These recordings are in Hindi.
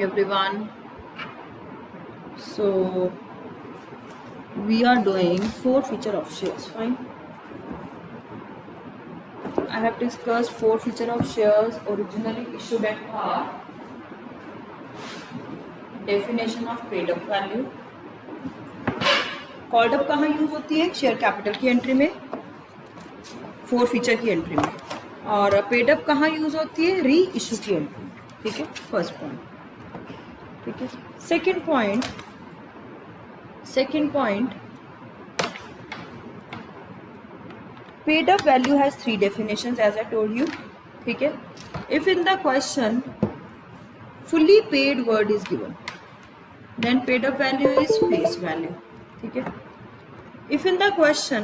Everyone, so we are doing forfeiture of shares. Fine, I have discussed forfeiture of shares originally issued at par, definition of paid up value. Called up कहाँ यूज होती है? शेयर कैपिटल की एंट्री में, फोरफीचर की एंट्री में, और पेड अप कहाँ यूज होती है? री इशू की एंट्री में. ठीक है, फर्स्ट पॉइंट. ठीक है, second point paid up value has three definitions as I told you. ठीक है, if in the question fully paid word is given, then paid up value is face value. ठीक है, if in the question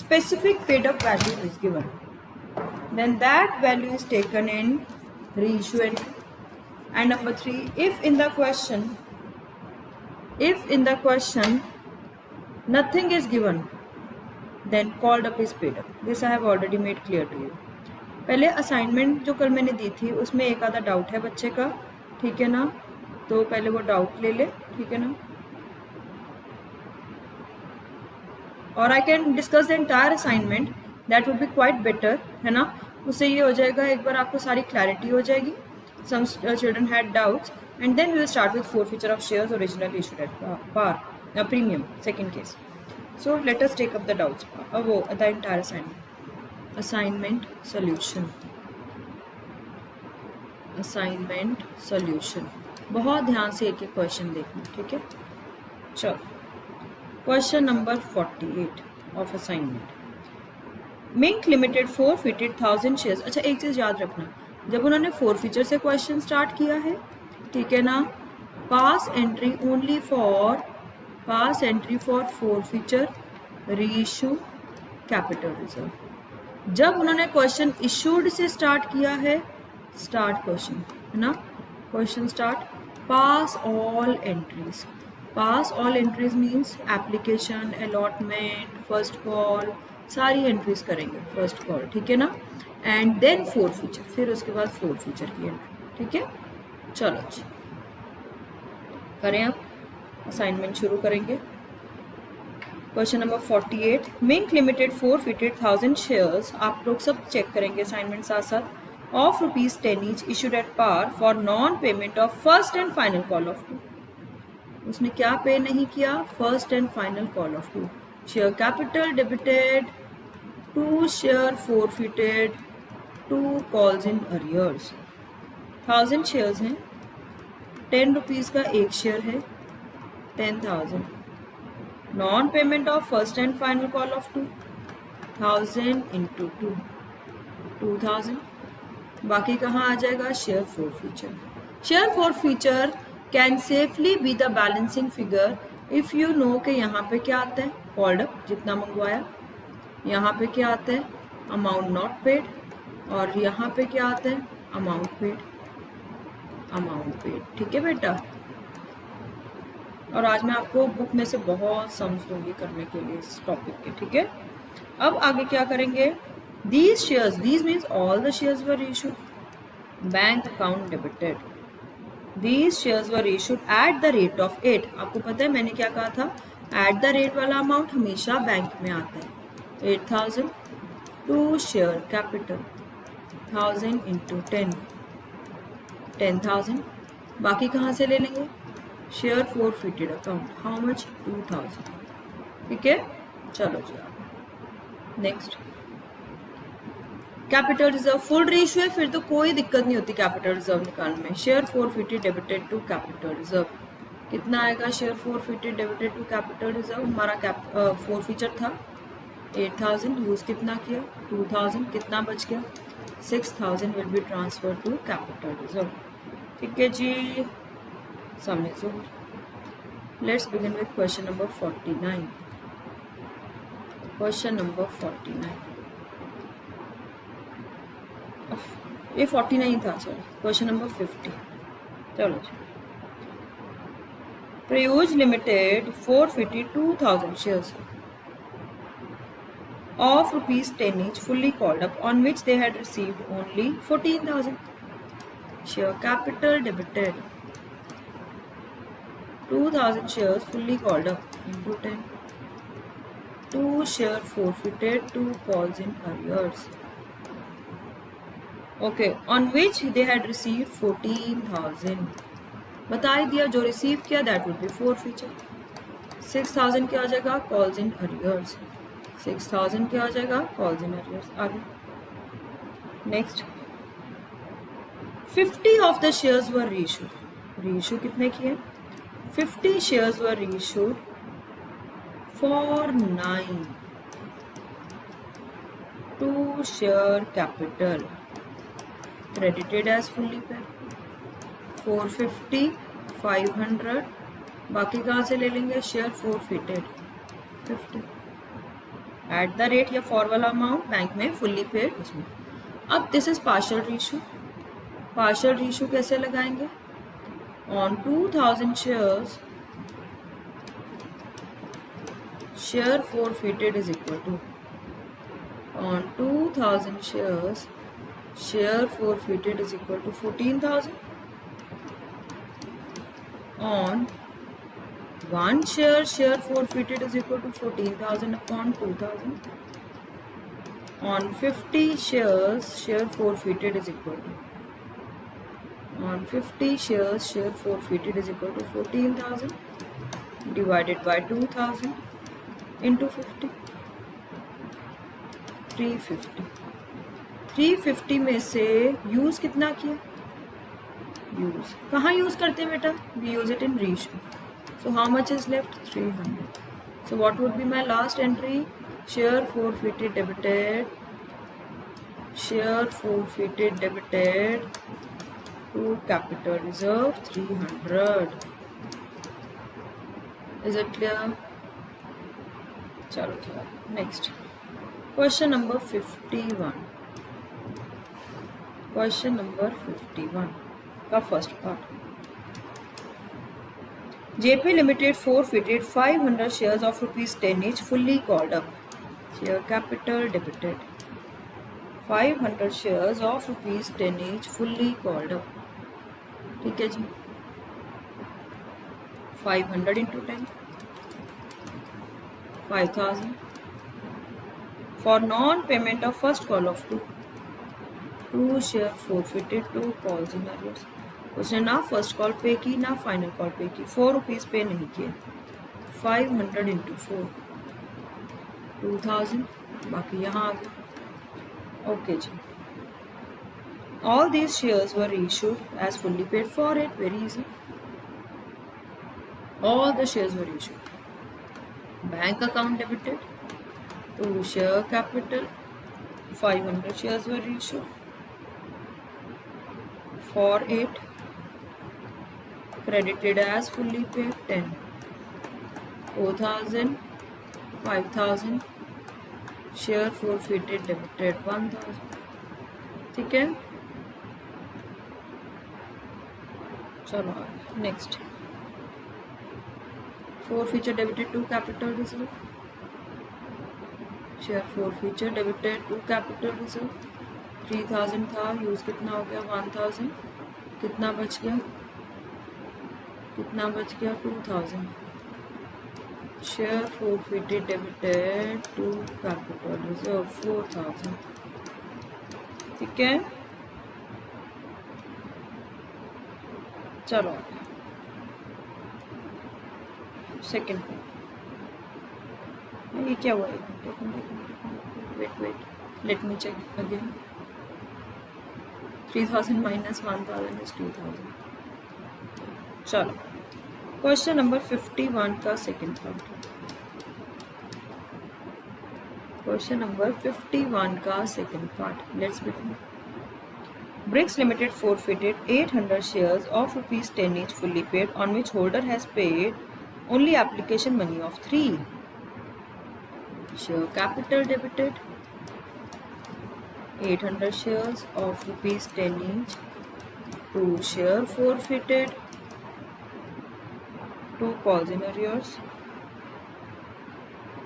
specific paid up value is given, then that value is taken in reissue entry. And number 3, if in the question nothing is given, then called up is paid up. This I have already made clear to you. पहले असाइनमेंट जो कल मैंने दी थी उसमें एक आधा डाउट है बच्चे का, ठीक है ना, तो पहले वो डाउट ले ले, ठीक है ना, और I can discuss the entire assignment, that would be quite better, है ना. उससे ये हो जाएगा, एक बार आपको सारी क्लैरिटी हो जाएगी. Some children had doubts and then we will start with forfeiture of shares originally issued at par premium, second case. So let us take up the doubts. The entire assignment. Assignment solution. बहुत ध्यान से एक एक क्वेश्चन देखना, ठीक है. चलो, question number 48 of assignment. Mink limited forfeited 1000 shares. अच्छा, एक चीज़ याद रखना, जब उन्होंने फोरफीचर से क्वेश्चन स्टार्ट किया है, ठीक है ना, pass entry for forfeiture, reissue, capital reserve. जब उन्होंने क्वेश्चन इशूड से स्टार्ट किया है, स्टार्ट क्वेश्चन, है ना, question start, pass all entries means application, allotment, first call, सारी एंट्रीज करेंगे फर्स्ट कॉल, ठीक है ना, एंड देन फोरफीचर, फिर उसके बाद फोरफीचर की एंट्री. ठीक है, चलो जी करें, आप असाइनमेंट शुरू करेंगे. Question number 48, Mink limited forfeited 1000 shares. आप लोग सब चेक करेंगे असाइनमेंट साथ साथ. Of ₹10 each issued at par for non payment of first and final call of 2. उसने क्या पे नहीं किया? First and final call of 2. Share capital debited, 2 share forfeited, 2 calls in arrears. 1000 shares हैं, ₹10 का एक शेयर है, 10,000. Non payment of first and final call of 2, 1000 into 2, 2000. बाकी कहाँ आ जाएगा? Share forfeiture can safely be the balancing figure if you know कि यहाँ पे क्या आता है? कॉल्ड अप, जितना मंगवाया. यहाँ पे क्या आता है? Amount not paid. और यहाँ पे क्या आता है? Amount paid. ठीक है बेटा, और आज मैं आपको बुक में से बहुत सम्स दूंगी करने के लिए इस टॉपिक के, ठीक है. अब आगे क्या करेंगे? These shares, these means all the shares were issued, bank account debited. These shares were issued at the rate of 8. आपको पता है मैंने क्या कहा था? एट द रेट वाला अमाउंट हमेशा बैंक में आता है. 8000, 2 शेयर कैपिटल, 1000 इंटू 10, 10,000. बाकी कहाँ से ले लेंगे? Share forfeited account, how much? 2000. ठीक है, चलो जी next. Capital reserve full ratio है, फिर तो कोई दिक्कत नहीं होती कैपिटल रिजर्व निकालने में. Share forfeited debited to capital reserve. कितना आएगा share forfeited debited to capital reserve? हमारा फोरफीचर था 8000, यूज कितना किया? 2000. कितना बच गया? 6000 will be transfer to capital reserve. ठीक है जी, sum is over. Let's begin with question number 49. Question number 49. ये 49 था, सॉरी. Question number 50. चलो जी. प्रयोज limited forfeited 2000 shares of ₹10 each fully called up, on which they had received only 14,000. share capital debited 2000 shares fully called up into 10. 2 share forfeited, 2 calls in arrears. Okay, on which they had received 14,000. बता ही दिया, जो रिसीव किया दैट वुड बी forfeiture. 6,000 क्या हो जाएगा? Calls in arrears. 6,000 क्या हो जाएगा? Calls in arrears. आगे next 50 of the shares were reissued. Reissue कितने किए? 50 shares were reissued for 9 to share capital credited as fully paid. 450, 500, बाकी कहाँ से ले लेंगे? Share forfeited 50 eight the rate या फॉर वाला अमाउंट बैंक में फुल्ली पेड उसमें. अब this is partial reissue. Partial reissue कैसे लगाएंगे? On 2000 shares share forfeited is equal to on 2000 shares share forfeited is equal to 14,000. On 1 share forfeited is equal to 14,000 upon 2,000. On 50 shares share forfeited is equal to on 50 shares share forfeited is equal to 14,000 divided by 2,000 into 50. 350. 350 में से यूज कितना किया? यूज कहाँ यूज करते हैं बेटा? We use it in reissue. So how much is left? 300. So what would be my last entry? Share forfeited debited to capital reserve 300. Is it clear? चलो next question number 51. Question number 51 का first part. JP Limited forfeited 500 shares of ₹10 each fully called up. Share capital debited 500 shares of ₹10 each fully called up. ठीक है जी. 500 into 10 5,000 for non-payment of first call of 2 share forfeited, 2 calls in arrears. उसने ना फर्स्ट कॉल पे की ना फाइनल कॉल पे की. ₹4 पे नहीं किए. 500 into 4 2,000. बाकी यहाँ आ गया. ओके जी. All these shares were issued as fully paid for it. Very easy. All the shares were issued. Bank account debited to share capital. 500 shares were issued for 8. Credited as fully paid 10. 4,000, 5,000. Share forfeited debited 1,000. ठीक है. चलो next. forfeiture debited to capital reserve. Share forfeiture debited to capital reserve 3,000 था. यूज कितना हो गया? 1,000. कितना बच गया? 2,000. Share forfeited debited to capital reserve 4,000. ठीक है. चलो सेकेंड. ये क्या हुआ? Wait let me check again. 3,000 minus 1,000 is 2,000. चलो क्वेश्चन नंबर 51 का सेकेंड पार्ट. क्वेश्चन नंबर 51 का second part. Let's begin. Bricks Limited forfeited 800 shares of ₹10 each fully paid, on which holder has paid only application money of 3. Share capital debited 800 shares of ₹10 each. 2 share forfeited, 2 calls in arrears.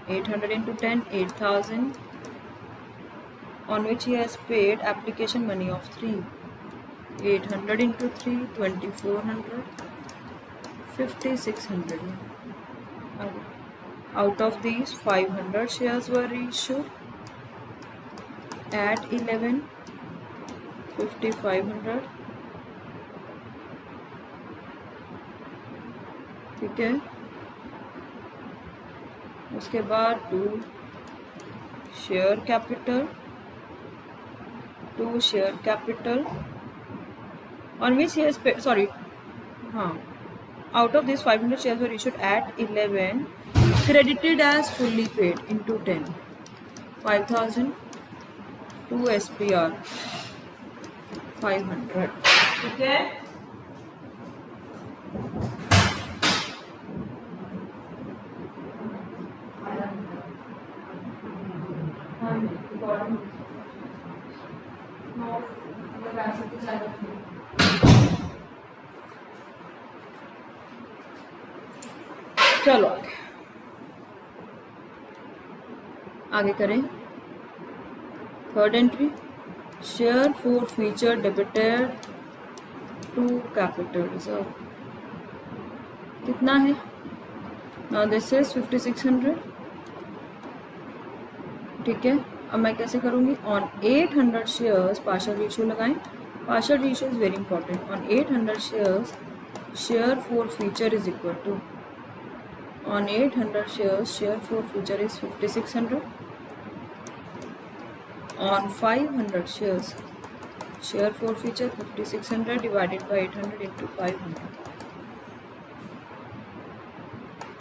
800 into 10, 8,000, on which he has paid application money of 3. 800 into 3 2400 5600. Out of these 500 shares were issued at 11 5500. ठीक है, उसके बाद 2 share capital on which he has paid, sorry, out of these 500 shares were issued at 11 credited as fully paid into 10 5000 to SPR 500. ठीक है, चलो आगे करें. Third entry, share forfeiture debited to capital reserve. कितना है? Now this is 5600. ठीक है, अब मैं कैसे करूँगी? ऑन 800 शेयर्स पार्शियल रेशियो लगाएं. Partial ratio is very important. On 800 shares share forfeiture is equal to, on 800 shares share for future is 5600. On 500 shares share for future 5600 divided by 800 into 500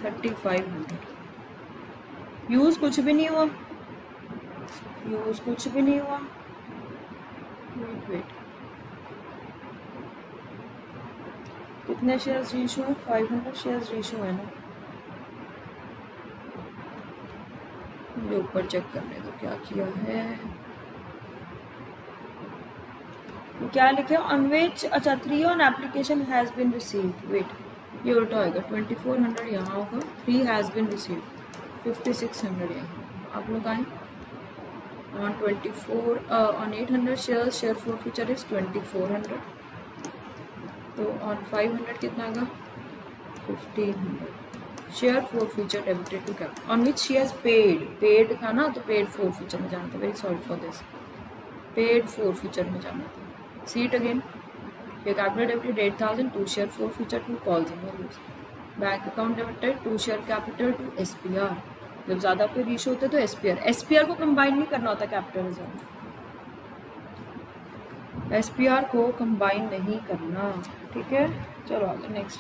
3500. Use कुछ भी नहीं हुआ, वेट कितने शेयर्स रेशियो है? 500 शेयर्स रेशियो है ना. मुझे ऊपर चेक करने दो क्या किया है. क्या लिखे? ऑन विच, अच्छा 3 on application has been received. Wait, ये उल्टा होगा. 2400 यहाँ होगा, 3 हैज़ बीन रिसीव्ड, 5600 यहाँ. आप लोग आए. On 800 shares share forfeiture is 2400. तो ऑन 500 कितना आएगा? 1500. Share forfeiture debited to capital on which she has paid था ना, तो पेड फॉर फ्यूचर में जाना था. Very sorry for this, paid forfeiture में जाना था. See it again. Capital debited 8000 to share forfeiture to calls in use. Bank account debited to share capital to SPR. जब ज़्यादा कोई रेशियो होता है तो SPR को कंबाइन नहीं करना होता कैपिटल रिजर्व. SPR को कंबाइन नहीं करना. ठीक है, चलो आगे next.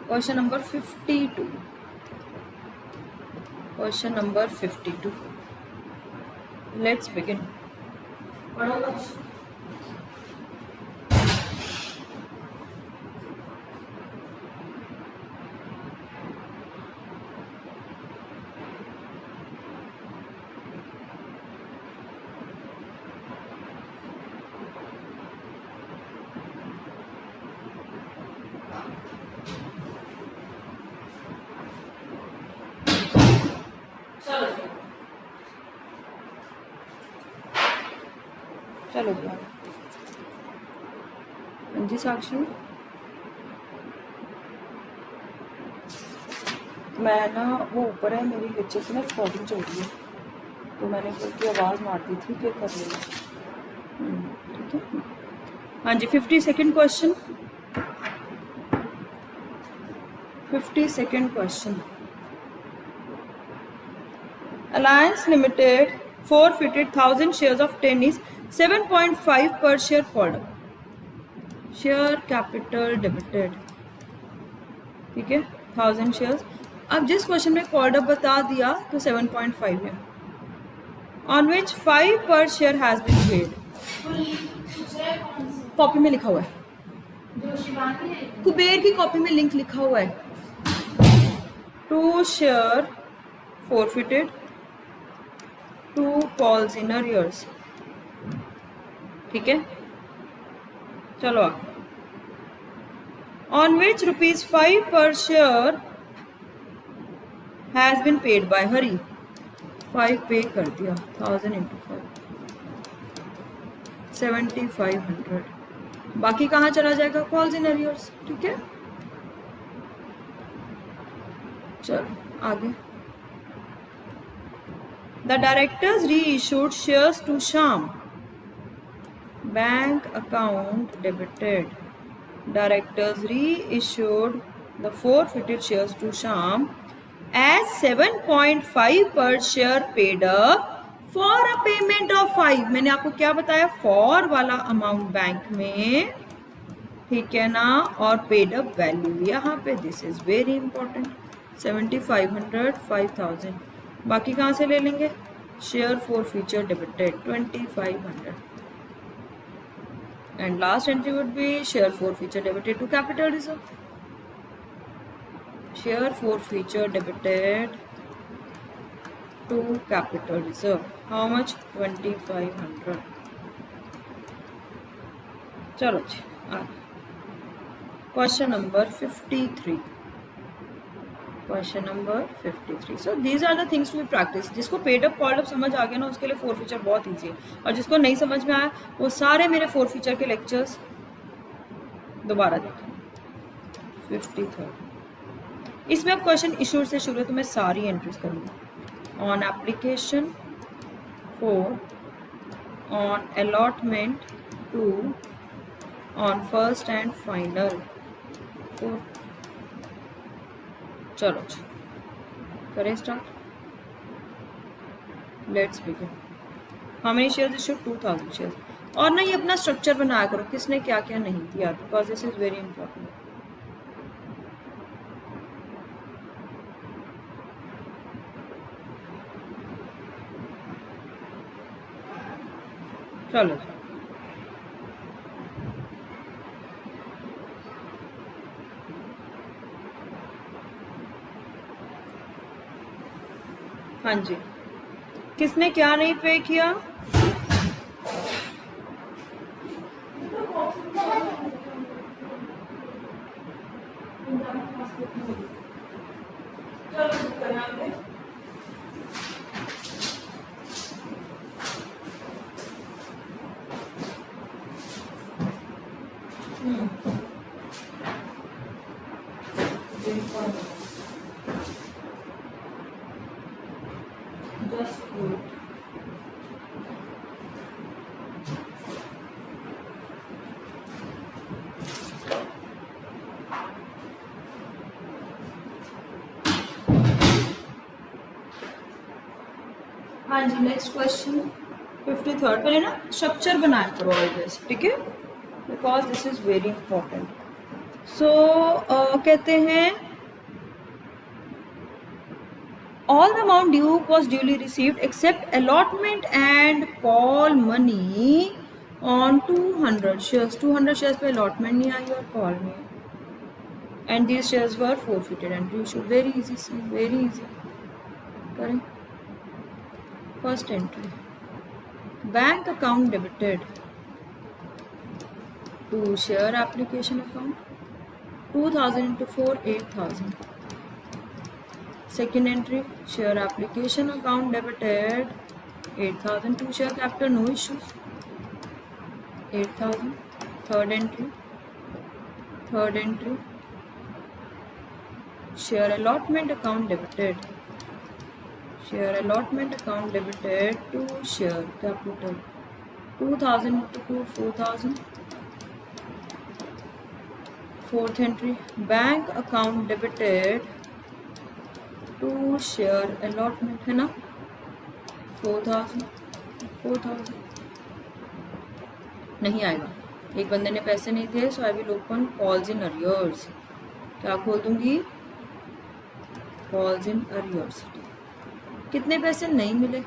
Question number 52. Question number 52. Let's begin. चलो भैया. हाँ जी साक्षी, मैं ना वो ऊपर है, मेरी लेक्चर से ना रिकॉर्डिंग चल रही है, तो मैंने उसकी आवाज़ मार दी थी कि कर लेना. ठीक है. हाँ जी, 52nd question. 52nd question. Alliance Limited forfeited 1000 shares of tennis 7.5 per share called up. Share capital debited. ठीक है, 1000 शेयर्स. अब जिस क्वेश्चन में कॉल्ड अप बता दिया तो 7.5 है. ऑन विच 5 पर share has been paid. Copy में लिखा हुआ है, कुबेर की कॉपी में लिंक लिखा हुआ है. 2 share forfeited, 2 calls in arrears. ठीक है, चलो. ऑन विच ₹5 पर share has been paid by Hari. 5 पे कर दिया, 1000 into 5 7500, बाकी कहाँ चला जाएगा? कॉल्स इन अरियर्स, ठीक है। चलो आगे। The directors reissued shares to Shyam, bank account debited, directors reissued the forfeited shares to Sham as 7.5 per share paid up for a payment of 5। मैंने आपको क्या बताया? for वाला अमाउंट बैंक में, ठीक है ना, और पेड अप वैल्यू यहाँ पे, दिस इज वेरी इंपॉर्टेंट। 7500, 5000, बाकी कहाँ से ले लेंगे? Share forfeiture debited 2500, and last entry would be share forfeiture debited to capital reserve. Share forfeiture debited to capital reserve, how much? 2500। चलो जी आगे। Question number 53, question number 53। So these are the things to be practice. जिसको पेड अप कॉल्ड अप समझ आ गया ना, उसके लिए फोर फीचर बहुत ईजी है, और जिसको नहीं समझ में आया वो सारे मेरे फोर फीचर के लेक्चर्स दोबारा देखें। 53 इसमें अब क्वेश्चन इशूड से शुरू है, तो मैं सारी एंट्रीज करूँगी। On application 4, on allotment 2, on first and final 4। चलो जी करें start, let's begin. How many shares issued? 2000 shares. और ना ये अपना स्ट्रक्चर बनाया करो, किसने क्या क्या नहीं किया, because this is very important. चलो हाँ जी, किसने क्या नहीं पे किया? हाँ जी, नेक्स्ट क्वेश्चन 53। पहले ना स्ट्रक्चर बनाया करो ऑलवेज, ठीक है, because this is very important. So कहते हैं all the amount due was duly received except allotment and call money on 200 shares। 200 shares पे allotment नहीं आई और call नहीं आई, and these shares were forfeited and reissued। very easy, very easy करें। first entry, bank account debited to share application account 2000 into 4, 8000। second entry, share application account debited 8000 to share capital, no issues, 8000। third entry, share allotment account debited, share allotment account debited to share capital 2000 into 2, 4000। fourth entry, bank account debited to share allotment, है ना, 4000। नहीं आएगा, एक बंदे ने पैसे नहीं दिए, so I will open calls in arrears. क्या खोल दूंगी? Calls in arrears. कितने पैसे नहीं मिले?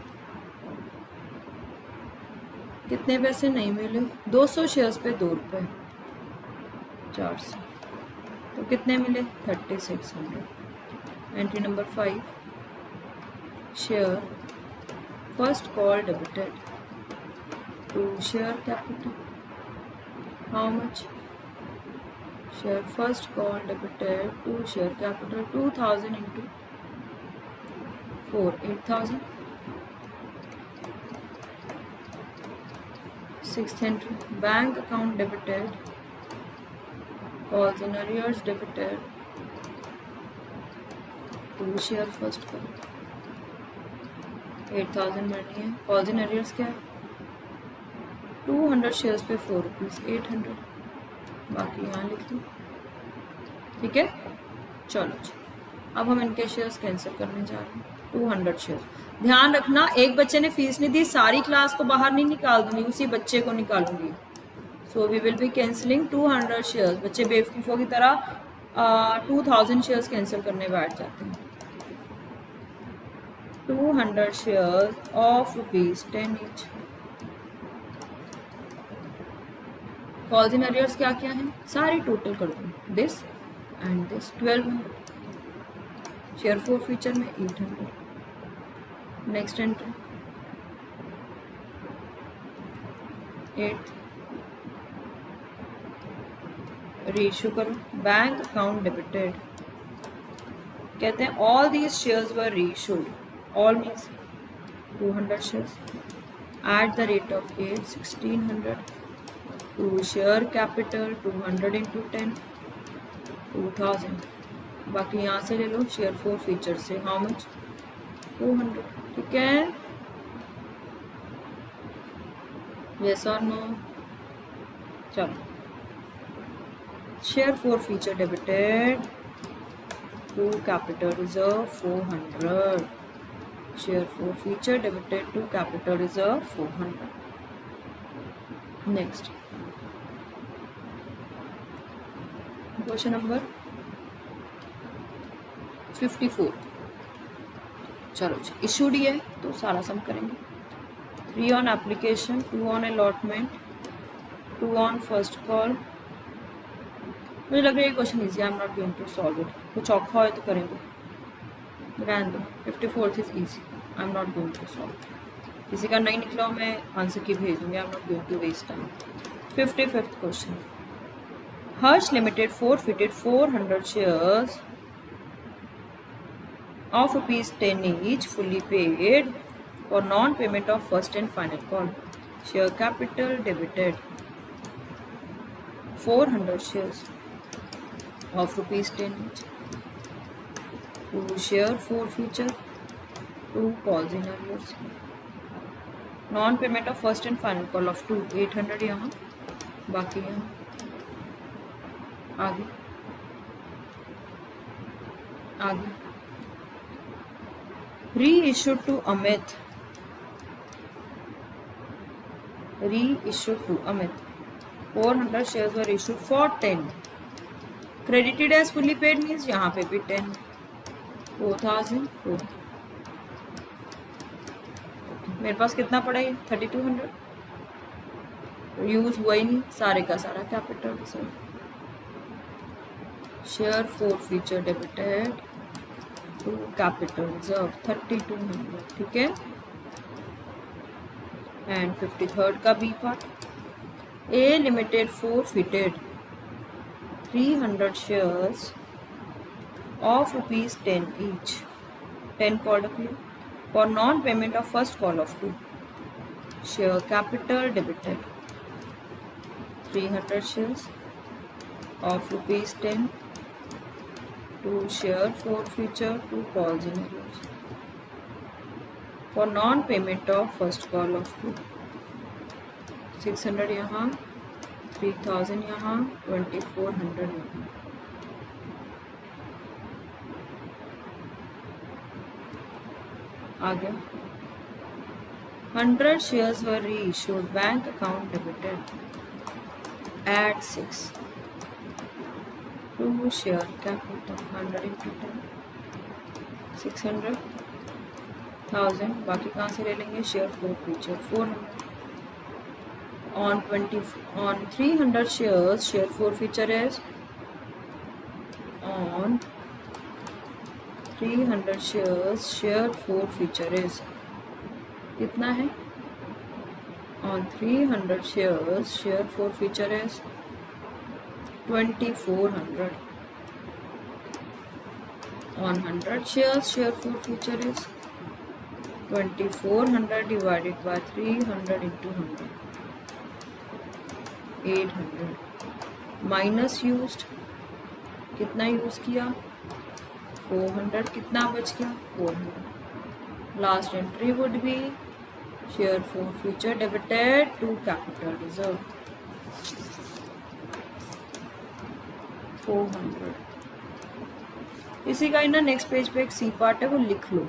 कितने पैसे नहीं मिले? 200 शेयर्स पे 2 रुपये, 400, तो कितने मिले? 3600। Entry number 5, share first call debited to share capital, how much? Share first call debited to share capital 2000 into 4, 8000। Sixth entry, bank account debited, calls in arrears debited, 2 share first call, 8000 money है, calls in arrears क्या है, 200 शेयर्स पे 4 रुपीज़ 800, बाकी यहाँ लिख लो, ठीक है। चलो जी, अब हम इनके शेयर्स कैंसिल करने जा रहे हैं। 200 शेयर्स, ध्यान रखना एक बच्चे ने फीस नहीं दी, सारी क्लास को बाहर नहीं निकाल दूंगी, उसी बच्चे को निकालूंगी। So we will be cancelling 200 shares. बच्चे बेवकूफ़ों की तरह 2000 शेयर्स कैंसिल करने बैठ जाते हैं। 200 shares of ₹10 each. Calls in arrears क्या क्या है, सारी टोटल कर दो, this and this 1200। Share forfeiture में 800। नेक्स्ट एंट्री 8, रीइश्यू करो, बैंक अकाउंट डेबिटेड, कहते हैं all these shares were reissued, all means 200 shares at the rate of 8, 1600, to share capital 200 into 10, 2000, बाकी यहाँ से ले लो शेयर फोर फीचर से, हाउ मच 400, ठीक है, यस और नो। चलो, share forfeiture debited to capital reserve 400, share forfeiture debited to capital reserve 400। Next question number 54। चलो जी, इशूड है तो सारा सम करेंगे। 3 on application, 2 on allotment, 2 on first call. मुझे लग रहा है ये question easy, I am not going to solve it, कुछ औखा हो तो करेंगे, रहने दो। 54th is easy, I am not going to solve, किसी का नहीं निकला मैं आंसर की भेज दूंगी, I am not going to waste time. 55th question, Harsh limited forfeited 400 shares of ₹10 each fully paid for non-payment of first and final call. Share capital debited 400 shares of ₹10 each. To share forfeiture, 2 calls in arrears. Non-payment of first and final call of 2, 800 यहाँ, बाकी यहाँ आगे आगे। Reissued to Amit, reissued to Amit 400 shares were issued for 10, credited as fully paid means यहाँ पे भी 10, 4004। मेरे पास कितना पड़ा है 3200, यूज हुआ ही नहीं, सारे का सारा capital reserve. Share forfeiture debited to capital reserve 3200, ठीक है। एंड 53rd का B part, A limited forfeited 300 shares of ₹10 each, 10 called appeal for non-payment of first call of 2, share capital debited 300 shares of ₹10 to share forfeiture, 2 calls in arrears for non-payment of first call of 2, 600 यहाँ, 3000 यहाँ, 2400 यहाँ। आगे 100 shares were reissued, bank account debited, add 6, 2 share capital 100 into 10, 600, 1000, बाकी कहाँ से ले लेंगे, share four feature 400। on 300 shares, share four feature is on 300 shares, share four feature is कितना है, on 300 shares, share four feature is 2400, on 100 shares, share four feature is 2400 divided by 300 into 100, 800 minus used, कितना यूज़ किया 400, कितना बच गया 400. Last entry would be share forfeiture debited to capital reserve 400. इसी का ही ना नेक्स्ट पेज पे एक सी पार्ट है, वो लिख लो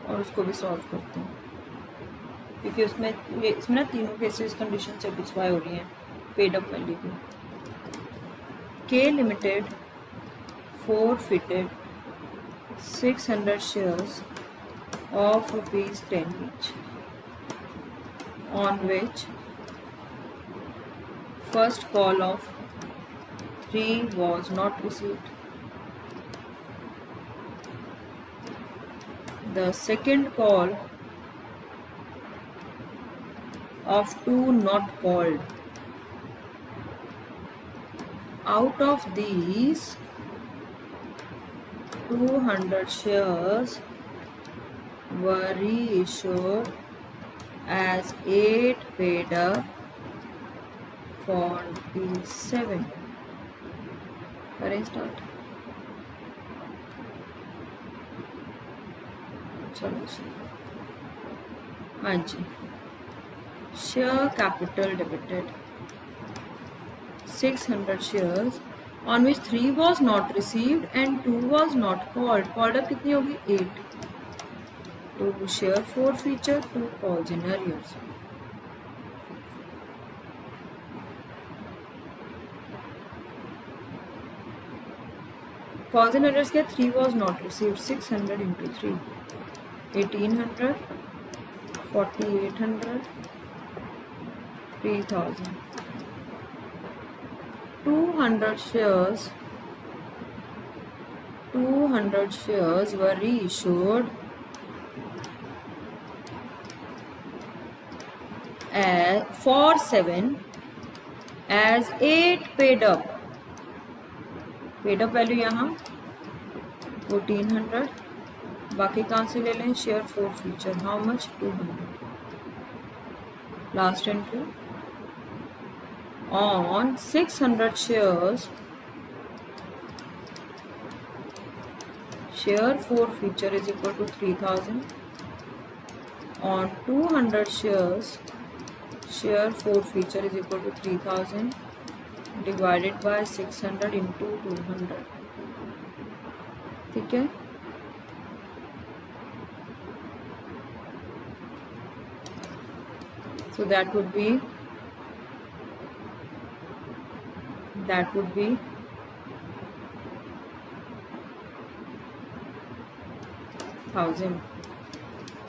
और उसको भी सॉल्व करते हैं, क्योंकि इसमें ना तीनों केसेस कंडीशन सेटिस्फाई हो रही हैं पेड अप वैल्यू की. के limited forfeited 600 shares of ₹10 each, on which first call of 3 was not received. The second call of 2 not called. Out of these, 200 shares were reissued as 8 paid up for P7. करें स्टार्ट. चलो हाँ जी. Share capital debited 600 shares on which 3 was not received and 2 was not called. Called up कितनी होगी 8. to share forfeiture, 2 calls in arrears. Calls in arrears के 3 was not received. 600 into 3 1800 4800 3000. 200 shares were reissued for 7 as 8 paid up. Paid up value यहाँ 1400. बाकी कहाँ से ले लें share for future how much 200. Last entry on 600 shares share forfeiture is equal to 3000. On 200 shares share forfeiture is equal to 3000 divided by 600 into 200. ठीक है. So that would be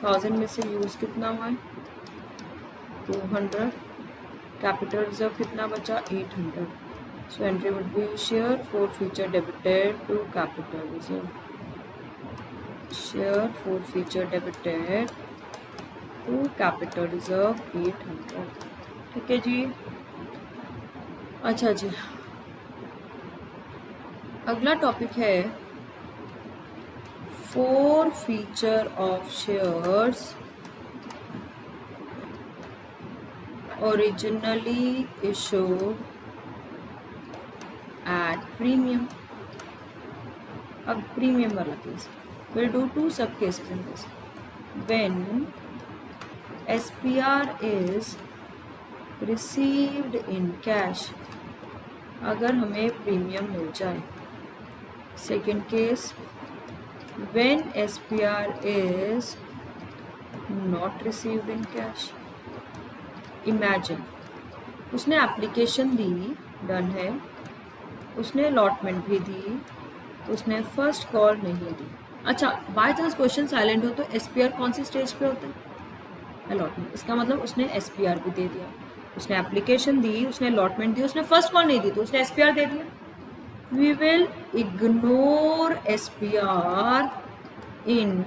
1000 में से यूज कितना हुआ है 200. कैपिटल रिजर्व कितना बचा 800. So entry would be share forfeiture debited to capital reserve. Share forfeiture debited to capital reserve 800. ठीक है जी. अच्छा जी, अगला टॉपिक है forfeiture of shares originally issued at premium. अब प्रीमियम वाला case we'll do 2 sub cases in this. When SPR is received in cash, अगर हमें प्रीमियम मिल जाए. Second case when SPR is not received in cash. Imagine उसने एप्लीकेशन दी, डन है, उसने अलॉटमेंट भी दी, उसने फर्स्ट कॉल नहीं दी. अच्छा, बाय चांस क्वेश्चन साइलेंट हो तो SPR कौन सी स्टेज पे होता है अलॉटमेंट. इसका मतलब उसने SPR भी दे दिया, उसने एप्लीकेशन दी, उसने अलॉटमेंट दी, उसने फर्स्ट कॉल नहीं दी तो उसने SPR दे दिया. We will ignore SPR in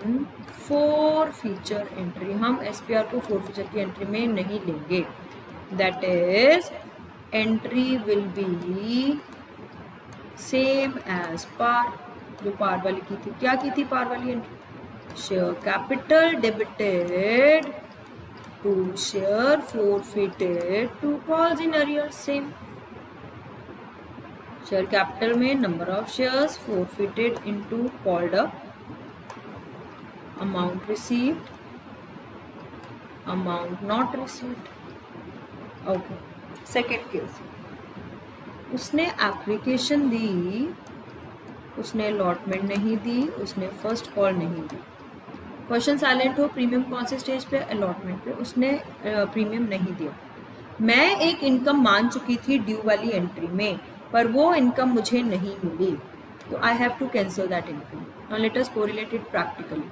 forfeiture entry. हम SPR को forfeiture की एंट्री में नहीं लेंगे. That is entry will be same as par, जो पार वाली की थी. क्या की थी पार वाली entry? Share capital debited to share forfeited to calls in arrear. Same share capital में number of shares forfeited into called up, amount received, amount not received. Okay, second case, उसने एप्लीकेशन दी, उसने अलॉटमेंट नहीं दी, उसने फर्स्ट कॉल नहीं दी। क्वेश्चन साइलेंट हो, प्रीमियम कौन से स्टेज पे? अलॉटमेंट पे। उसने प्रीमियम नहीं दिया। मैं एक इनकम मान चुकी थी ड्यू वाली एंट्री में, पर वो इनकम मुझे नहीं मिली, तो I have to cancel that income. Now let us correlated practically.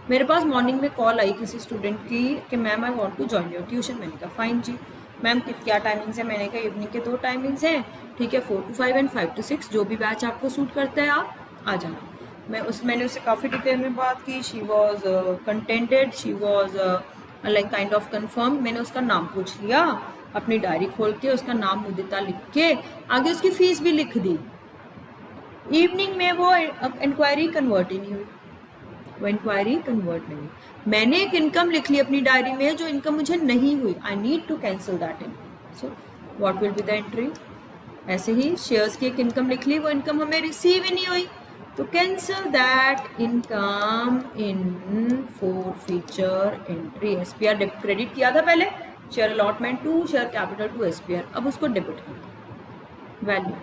मेरे पास मॉर्निंग में कॉल आई किसी स्टूडेंट की कि ma'am I want to join your tuition. मैंने कहा फाइन जी। मैम क्या टाइमिंग्स है? मैंने कहा इवनिंग के 2 टाइमिंग्स हैं, ठीक है, 4 to 5 एंड 5 to 6, जो भी बैच आपको सूट करता है आप आ जाना। मैंने उससे काफ़ी डिटेल में बात की। She was contented, she was like kind of confirm. मैंने उसका नाम पूछ लिया, अपनी डायरी खोल के उसका नाम मुदिता लिख के आगे उसकी फीस भी लिख दी। इवनिंग में वो इंक्वायरी कन्वर्ट ही नहीं हुई, वो इंक्वायरी कन्वर्ट नहीं हुई। मैंने एक इनकम लिख ली अपनी डायरी में जो इनकम मुझे नहीं हुई। I need to cancel that income. So what will be the entry? ऐसे ही शेयर्स की एक इनकम लिख ली, वो इनकम हमें रिसीव ही नहीं हुई, तो cancel that income in forfeiture entry. SPR credit किया था पहले, share allotment to share capital to SPR, अब उसको डेबिट कर। Value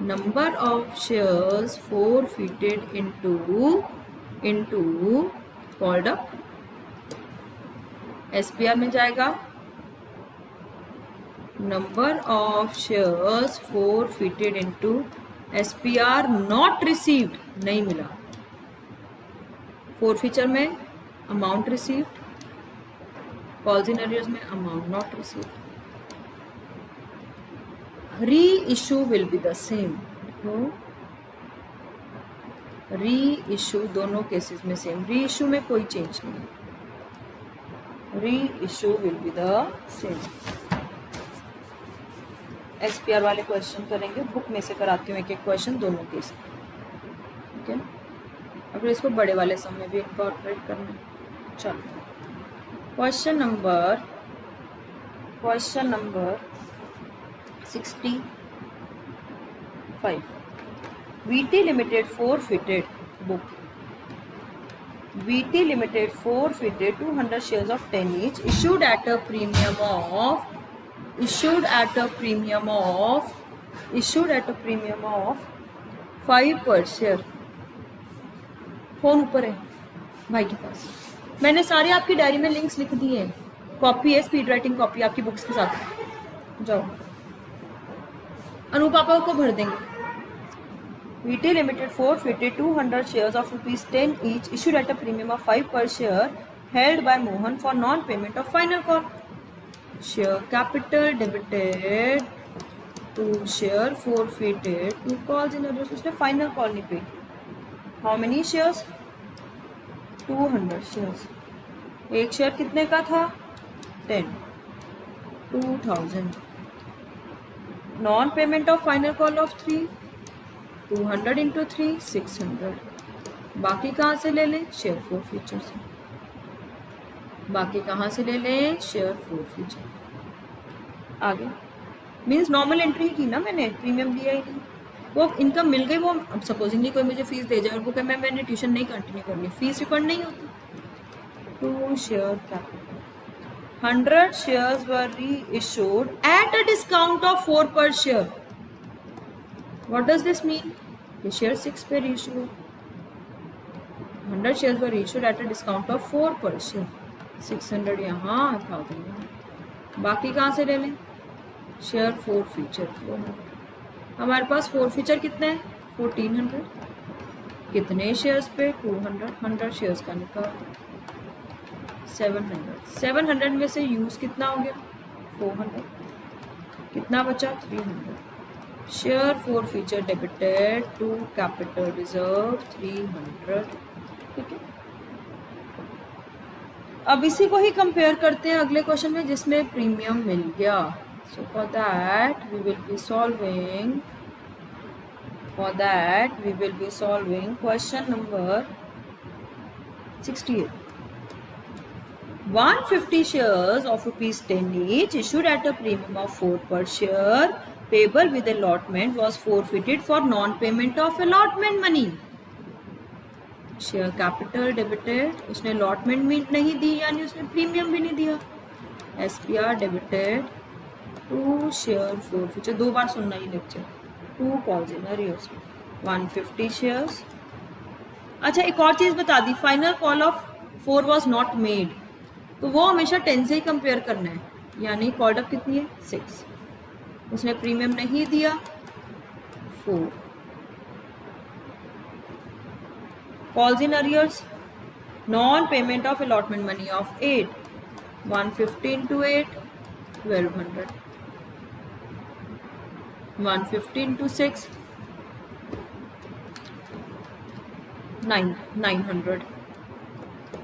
number of shares forfeited into called up, SPR में जाएगा number of shares forfeited into SPR not received, नहीं मिला। forfeiture में amount received, calls in arrears में amount not received. Reissue will be the same. देखो री इशू दोनों केसेस में सेम, री इशू में कोई चेंज नहीं, री issue will be the same. SPR वाले क्वेश्चन करेंगे, बुक में से कराती हूँ एक एक क्वेश्चन दोनों केस, ठीक है। अब इसको बड़े वाले सम में भी इनकॉर्पोरेट करना है। चलो question number 65, VT Limited forfeited book. VT Limited forfeited 200 shares of 10 each issued at a premium of 5 per share। Phone ऊपर है भाई के पास। मैंने सारे आपकी डायरी में लिंक्स लिख दिए हैं, कॉपी है, स्पीड राइटिंग कॉपी आपकी बुक्स के साथ। जाओ अनु पापा को भर देंगे। VT Limited forfeited 200 shares of ₹10 each issued at a premium of 5 per share held by Mohan for non-payment of final call. Share capital debited to share forfeited to calls in arrears। उसने फाइनल कॉल नहीं पे। How many shares? 200 शेयर्स। एक शेयर कितने का था? 10, 2000। Non payment of final call of 3, 200 into 3 600। बाकी कहाँ से ले लें? शेयर forfeiture से। बाकी कहाँ से ले लें? Share forfeiture। आगे मीन्स नॉर्मल एंट्री की ना, मैंने प्रीमियम दिया ही नहीं, वो इनकम मिल गई। वो अब सपोजिंगली कोई मुझे फीस दे जाए और वो कहे मैंने ट्यूशन नहीं कंटिन्यू करनी, फीस रिफंड नहीं होती। To share capital 100 shares were reissued at a discount of 4 per share। What does this mean? The share 6 पे reissue हुआ। 100 shares were reissued at a discount of 4 per share। 600 यहाँ, 1000 यहाँ। बाकी कहाँ से ले लें? Share forfeiture 400। हमारे पास forfeiture कितने हैं? 1400। कितने शेयर्स पे? 200। 100 शेयर्स का निकाल 700। 700 में से यूज कितना हो गया? 400। कितना बचा? 300। Share forfeiture debited to capital reserve 300। ठीक है, अब इसी को ही कंपेयर करते हैं अगले क्वेश्चन में जिसमें प्रीमियम मिल गया। So for that we will be solving question number 68। 150 shares of ₹10 each issued at a premium of 4 per share payable with allotment was forfeited for non payment of allotment money. Share capital debited, उसने अलॉटमेंट भी नहीं दी यानी उसने प्रीमियम भी नहीं दिया। SPR debited to share forfeiture, 2 बार सुनना ये lecture. 2 calls in arrears 150 shares. अच्छा एक और चीज़ बता दी, final call of 4 was not made, तो वो हमेशा 10 से ही कंपेयर करना है, यानी कॉल्ड अप कितनी है 6, उसने प्रीमियम नहीं दिया 4। Calls in arrears, non payment of allotment money of 8, 150 into 8 1200, 150 into 6 900,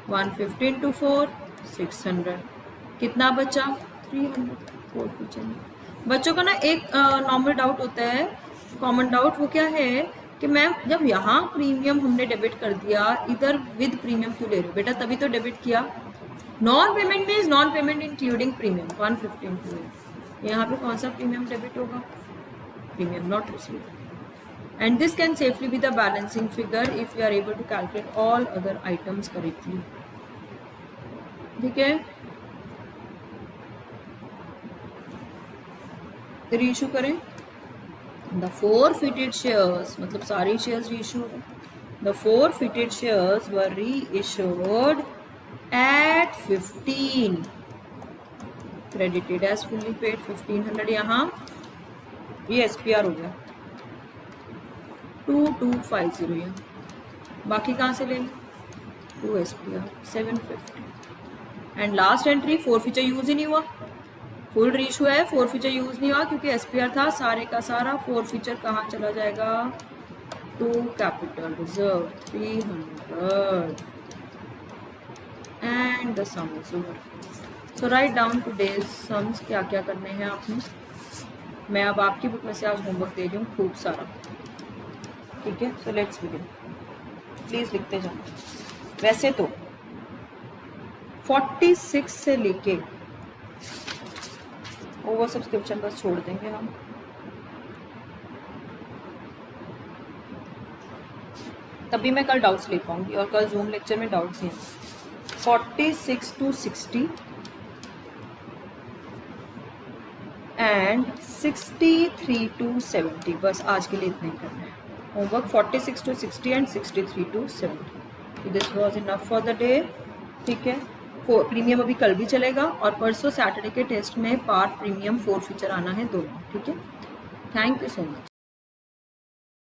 150 into 4 600, कितना बचा 300। फोर फ्यूचर में बच्चों का ना एक नॉर्मल डाउट होता है, कॉमन डाउट, वो क्या है कि मैम जब यहाँ प्रीमियम हमने डेबिट कर दिया, इधर विद प्रीमियम क्यों ले रहे हो बेटा, तभी तो डेबिट किया। Non payment means non payment including premium 150 into 8, यहाँ पे कौन सा प्रीमियम डेबिट होगा, premium not received. And this can safely be the balancing figure if you are able to calculate all other items correctly. ठीक है, रीइशू करें। The forfeited shares मतलब सारी शेयर्स रीइशू है। The forfeited shares were reissued at 15, credited as fully paid 1500, यहाँ ये SPR हो गया 2250 है, बाकी कहाँ से लेंगे 2 SPR 750। And last entry forfeiture use ही नहीं हुआ, फुल रीइशू है, फोर फीचर यूज नहीं हुआ क्योंकि SPR था, सारे का सारा फोर फीचर कहाँ चला जाएगा to capital reserve 300 and the sum is over. So write down today's sums, क्या क्या करने हैं आपने। मैं अब आपकी बुक में से आज होमवर्क दे रही हूँ खूब सारा, ठीक है। सो लेट्स बिगिन, प्लीज लिखते जाओ। वैसे तो 46 से लेके ओवर सब्सक्रिप्शन बस छोड़ देंगे हम, तभी मैं कल डाउट्स ले पाऊंगी और कल जूम लेक्चर में डाउट्स हैं। 46 to 60 एंड 63 to 70, बस आज के लिए इतना ही करना है homework. 46 to 60 and 63 to 70। This was enough for the day, ठीक है। प्रीमियम अभी कल भी चलेगा और परसों सैटरडे के टेस्ट में पार्ट प्रीमियम फोर फीचर आना है दोनों, ठीक है। Thank you so much.